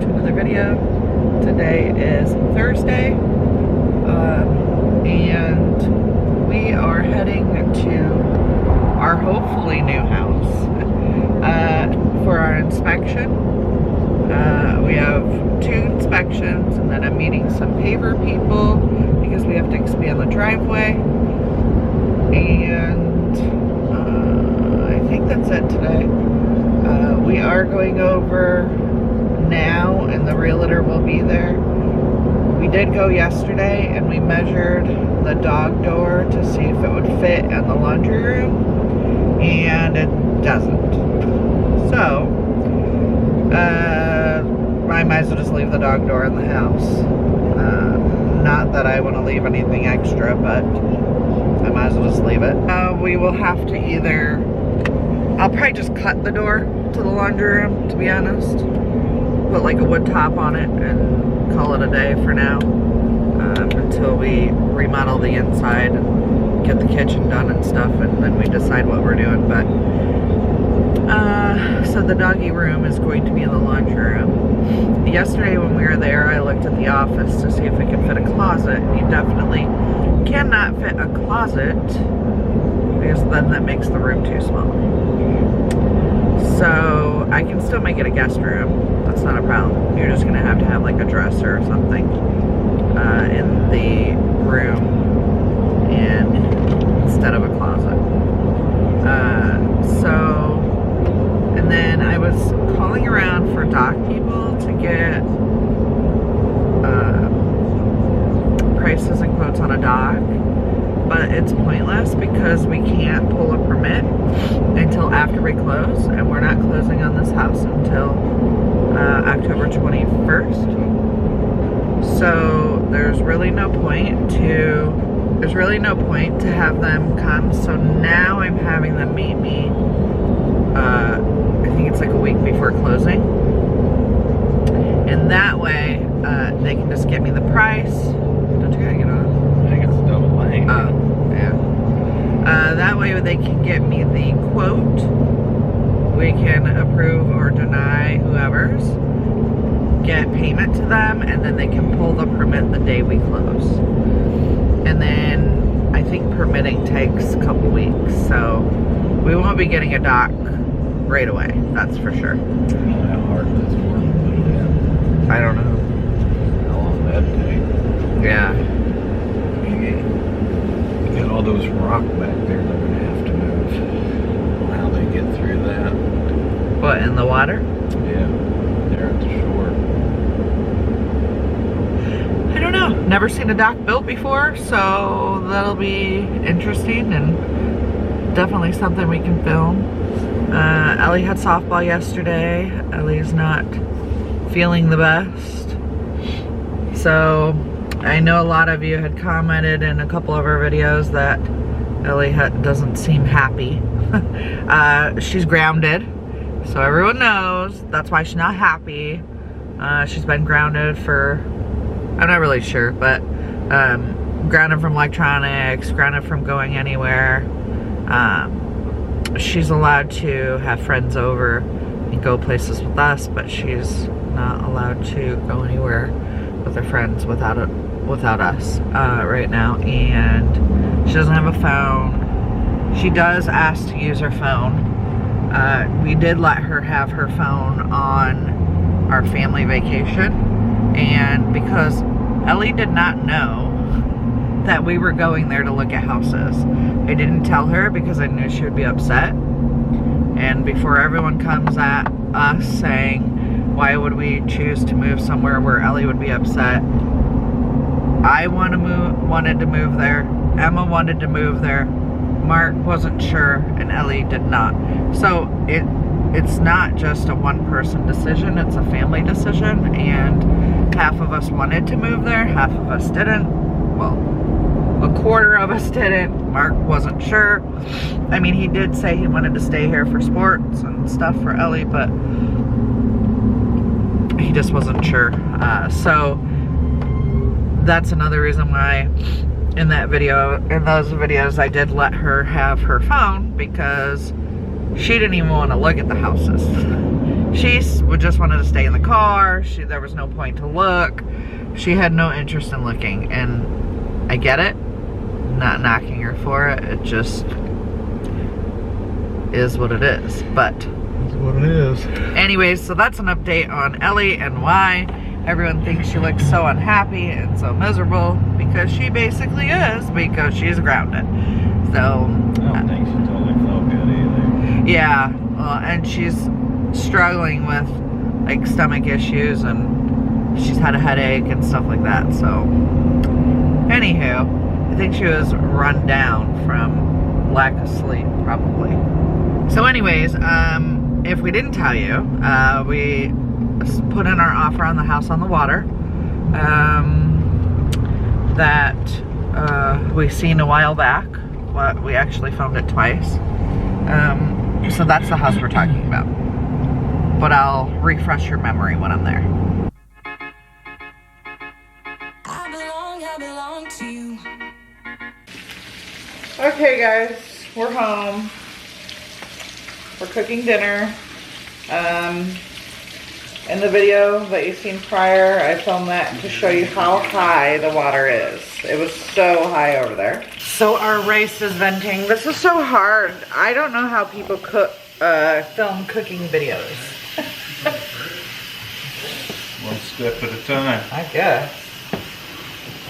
to another video. Today is Thursday, and we are heading to our hopefully new house for our inspection. We have 2 inspections, and then I'm meeting some paver people because we have to expand the driveway, and I think that's it today. We are going over now, and the realtor will be there. We did go yesterday and we measured the dog door to see if it would fit in the laundry room, and it doesn't. So I might as well just leave the dog door in the house. Not that I want to leave anything extra, but I might as well just leave it. We will have to either, I'll probably just cut the door to the laundry room, to be honest. Put like a wood top on it and call it a day for now, until we remodel the inside and get the kitchen done and stuff, and then we decide what we're doing. But so the doggy room is going to be in the laundry room. Yesterday when we were there, I looked at the office to see if we could fit a closet. You definitely cannot fit a closet because then that makes the room too small. So I can still make it a guest room. That's not a problem. You're just gonna have to have like a dresser or something in the room instead of a closet. And then I was calling around for dock people to get prices and quotes on a dock, but it's pointless because we can't pull a permit until after we close, and we're not closing on this house until October 21st. So there's really no point to have them come. So now I'm having them meet me, I think it's like a week before closing, and that way they can just get me the price. Don't you gotta get on? I think it's double lane. Oh, yeah. That way they can get me the quote. We can approve or deny whoever's, get payment to them, and then they can pull the permit the day we close. And then I think permitting takes a couple weeks, so we won't be getting a dock right away, that's for sure. How hard it is for them to put it in. I don't know. How long that'd take. Yeah. You got all those rock back there they're gonna have to move. How they get through that. What, in the water? Yeah, they're at the shore. I don't know. Never seen a dock built before, so that'll be interesting and definitely something we can film. Ellie had softball yesterday. Ellie's not feeling the best. So I know a lot of you had commented in a couple of our videos that Ellie doesn't seem happy. She's grounded, so everyone knows that's why she's not happy. She's been grounded for, I'm not really sure, but grounded from electronics, grounded from going anywhere. She's allowed to have friends over and go places with us, but she's not allowed to go anywhere with her friends without us right now. And she doesn't have a phone. She does ask to use her phone. We did let her have her phone on our family vacation, and because Ellie did not know that we were going there to look at houses, I didn't tell her because I knew she would be upset. And before everyone comes at us saying, why would we choose to move somewhere where Ellie would be upset? I wanted to move there. Emma wanted to move there. Mark wasn't sure, and Ellie did not. So it's not just a one-person decision, it's a family decision, and half of us wanted to move there, half of us didn't. Well, a quarter of us didn't. Mark wasn't sure. I mean, he did say he wanted to stay here for sports and stuff for Ellie, but he just wasn't sure. So that's another reason why in those videos I did let her have her phone, because she didn't even want to look at the houses. She just wanted to stay in the car. There was no point to look. She had no interest in looking, and I get it. Not knocking her for it. It just is what it is. But That's what it is. anyways, so that's an update on Ellie and why everyone thinks she looks so unhappy and so miserable, because she basically is, because she's grounded. So I don't think she totally felt good either. yeah, and she's struggling with like stomach issues, and she's had a headache and stuff like that. So anywho, I think she was run down from lack of sleep, probably. So anyways, if we didn't tell you, we put in our offer on the house on the water that we seen a while back. We actually filmed it twice. So that's the house we're talking about. But I'll refresh your memory when I'm there. I belong to you. Okay guys, we're home. We're cooking dinner. In the video that you've seen prior, I filmed that to show you how high the water is. It was so high over there. So our rice is venting. This is so hard. I don't know how people film cooking videos. One step at a time. I guess.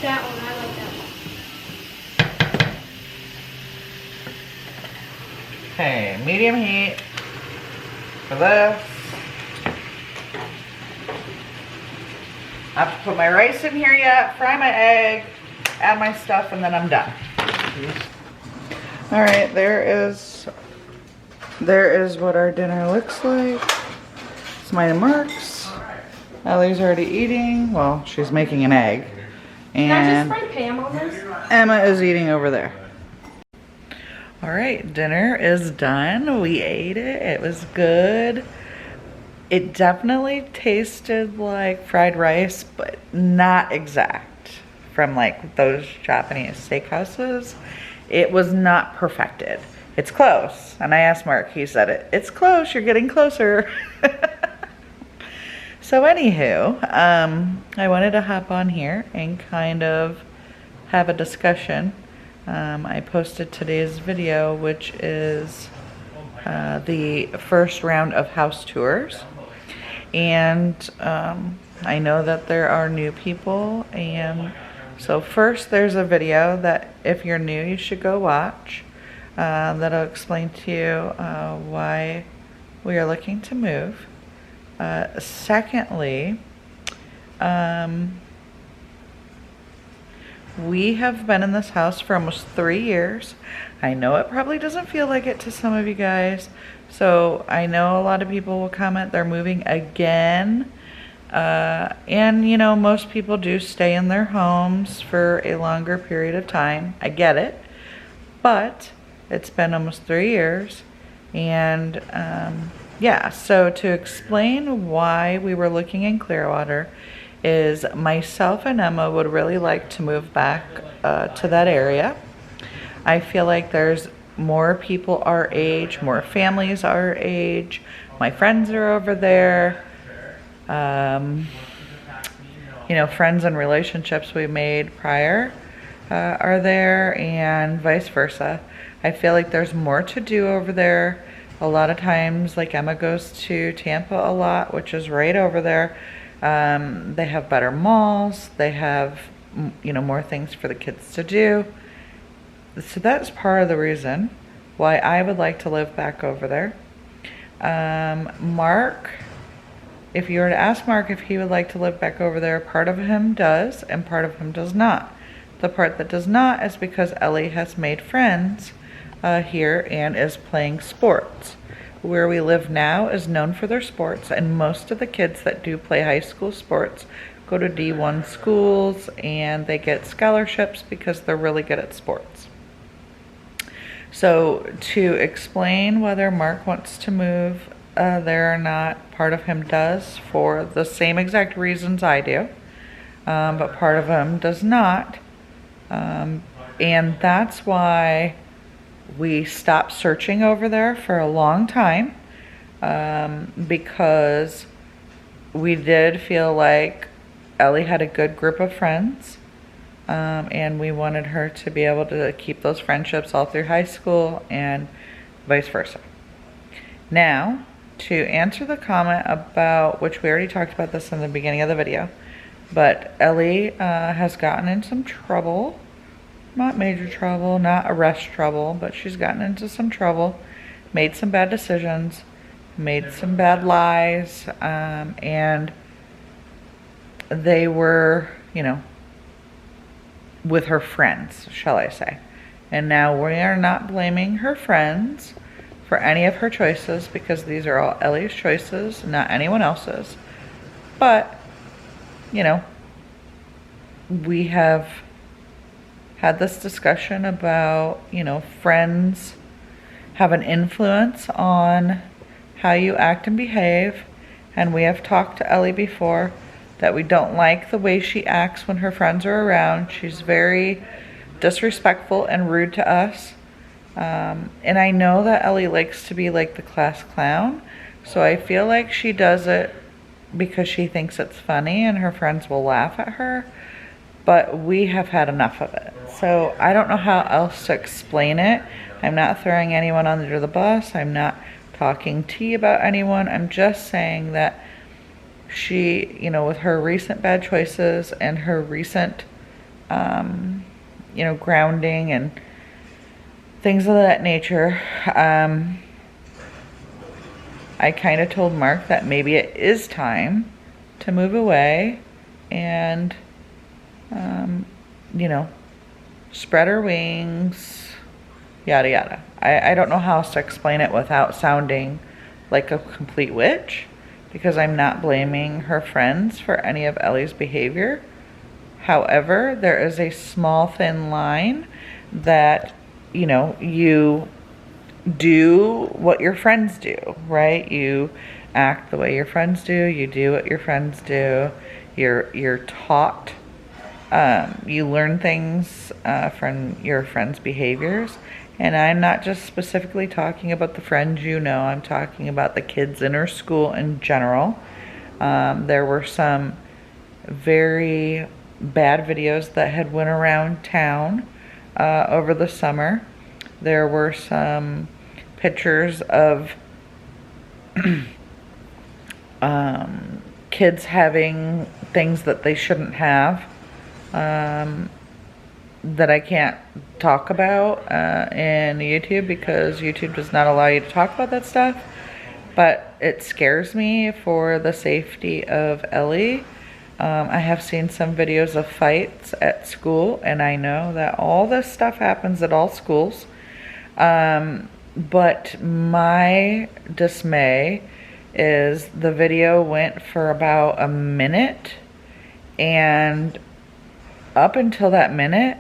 That one, I like that one. Okay, medium heat for this. I have to put my rice in here yet, fry my egg, add my stuff, and then I'm done. All right, there is what our dinner looks like. It's mine and Mark's. Ellie's already eating. Well, she's making an egg. Can I And just spray Pam on this? Emma is eating over there. All right, dinner is done. We ate it. It was good. It definitely tasted like fried rice, but not exact from like those Japanese steakhouses. It was not perfected. It's close. And I asked Mark, he said it's close, you're getting closer. So anywho, I wanted to hop on here and kind of have a discussion. I posted today's video, which is the first round of house tours. And I know that there are new people, and so first there's a video that if you're new you should go watch, that'll explain to you why we are looking to move. Secondly, we have been in this house for almost 3 years. I know it probably doesn't feel like it to some of you guys. So I know a lot of people will comment they're moving again. And you know, most people do stay in their homes for a longer period of time. I get it. But it's been almost 3 years. And yeah, so to explain why we were looking in Clearwater is myself and Emma would really like to move back to that area. I feel like there's more people our age, more families our age. My friends are over there. You know, friends and relationships we made prior are there, and vice versa. I feel like there's more to do over there. A lot of times, like Emma goes to Tampa a lot, which is right over there. They have better malls. They have, you know, more things for the kids to do. So that's part of the reason why I would like to live back over there. Mark, if you were to ask Mark if he would like to live back over there, part of him does and part of him does not. The part that does not is because Ellie has made friends here and is playing sports. Where we live now is known for their sports, and most of the kids that do play high school sports go to D1 schools and they get scholarships because they're really good at sports. So to explain whether Mark wants to move there or not, part of him does for the same exact reasons I do, but part of him does not. And that's why we stopped searching over there for a long time. because we did feel like Ellie had a good group of friends, and we wanted her to be able to keep those friendships all through high school and vice versa. Now, to answer the comment about, which we already talked about this in the beginning of the video, but Ellie has gotten in some trouble. Not major trouble, not arrest trouble, but she's gotten into some trouble, made some bad decisions, made some bad lies, and they were, you know, with her friends, shall I say. And now we are not blaming her friends for any of her choices, because these are all Ellie's choices, not anyone else's. But, you know, we have had this discussion about, you know, friends have an influence on how you act and behave. And we have talked to Ellie before that we don't like the way she acts when her friends are around. She's very disrespectful and rude to us. And I know that Ellie likes to be like the class clown, so I feel like she does it because she thinks it's funny and her friends will laugh at her, but we have had enough of it. So I don't know how else to explain it. I'm not throwing anyone under the bus. I'm not talking tea about anyone. I'm just saying that she, you know, with her recent bad choices and her recent, you know, grounding and things of that nature, I kind of told Mark that maybe it is time to move away and, you know, spread her wings, yada yada. I don't know how else to explain it without sounding like a complete witch, because I'm not blaming her friends for any of Ellie's behavior. However, there is a small thin line that, you know, you do what your friends do, right? You act the way your friends do. You do what your friends do. You're taught. You learn things from your friends' behaviors. And I'm not just specifically talking about the friends you know. I'm talking about the kids in her school in general. There were some very bad videos that had went around town over the summer. There were some pictures of kids having things that they shouldn't have, that I can't talk about in YouTube, because YouTube does not allow you to talk about that stuff. But it scares me for the safety of Ellie. I have seen some videos of fights at school, and I know that all this stuff happens at all schools. But my dismay is the video went for about a minute, and up until that minute,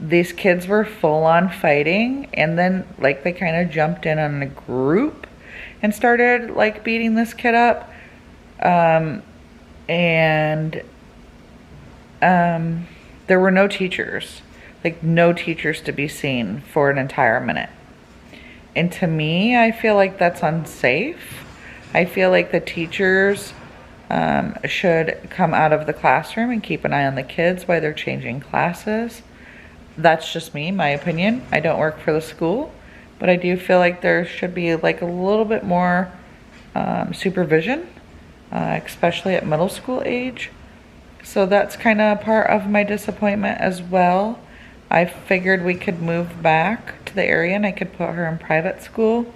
these kids were full on fighting, and then like they kind of jumped in on a group and started like beating this kid up. There were no teachers, like no teachers to be seen for an entire minute. And to me, I feel like that's unsafe. I feel like the teachers should come out of the classroom and keep an eye on the kids while they're changing classes. That's just me, my opinion. I don't work for the school, but I do feel like there should be like a little bit more supervision, especially at middle school age. So that's kind of part of my disappointment as well. I figured we could move back to the area and I could put her in private school.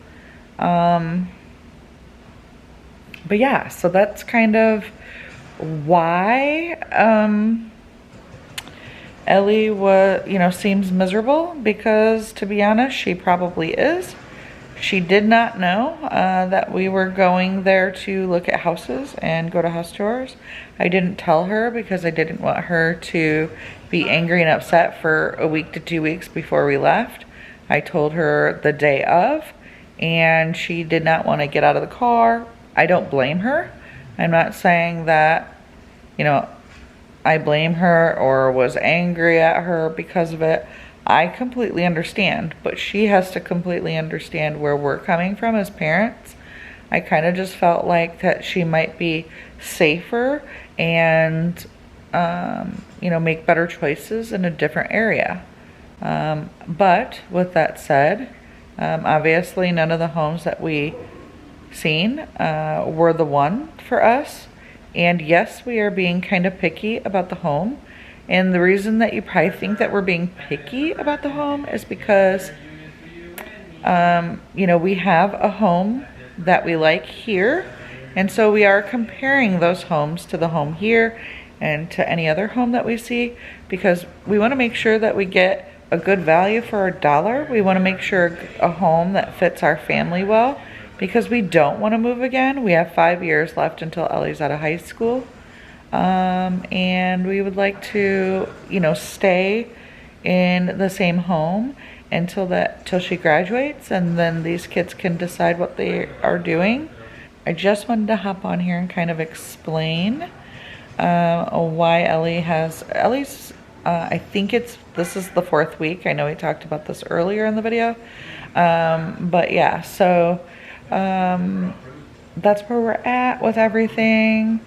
But yeah, so that's kind of why Ellie seems miserable, because to be honest, she probably is. She did not know that we were going there to look at houses and go to house tours. I didn't tell her because I didn't want her to be angry and upset for a week to 2 weeks before we left. I told her the day of, and she did not want to get out of the car. I don't blame her. I'm not saying that, I blame her or was angry at her because of it. I completely understand, but she has to completely understand where we're coming from as parents. I kind of just felt like that she might be safer and, you know, make better choices in a different area. But with that said, obviously none of the homes that we seen were the one for us. And yes, we are being kind of picky about the home. And the reason that you probably think that we're being picky about the home is because, you know, we have a home that we like here. And so we are comparing those homes to the home here and to any other home that we see, because we want to make sure that we get a good value for our dollar. We want to make sure a home that fits our family well, because we don't want to move again. We have 5 years left until Ellie's out of high school. And we would like to, you know, stay in the same home till she graduates, and then these kids can decide what they are doing. I just wanted to hop on here and kind of explain why Ellie's, I think this is the 4th week. I know we talked about this earlier in the video. But yeah, so that's where we're at with everything.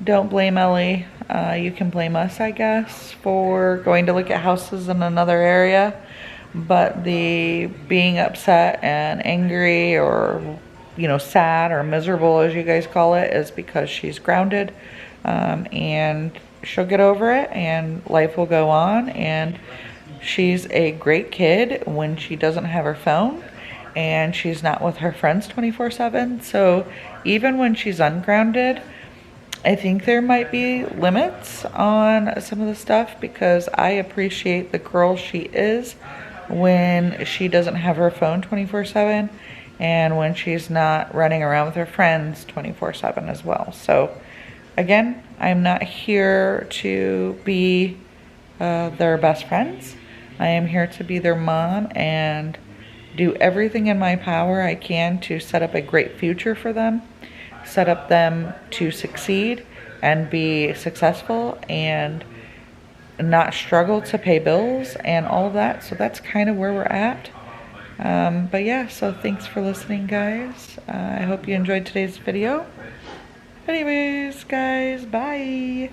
Don't blame Ellie. You can blame us, I guess, for going to look at houses in another area. But the being upset and angry, or, you know, sad or miserable, as you guys call it, is because she's grounded. And she'll get over it and life will go on. And she's a great kid when she doesn't have her phone and she's not with her friends 24/7. So even when she's ungrounded, I think there might be limits on some of the stuff, because I appreciate the girl she is when she doesn't have her phone 24/7 and when she's not running around with her friends 24/7 as well. So again, I'm not here to be their best friends. I am here to be their mom and do everything in my power I can to set up a great future for them, set up them to succeed and be successful and not struggle to pay bills and all of that. So that's kind of where we're at. But yeah, so thanks for listening, guys. I hope you enjoyed today's video. Anyways, guys, bye.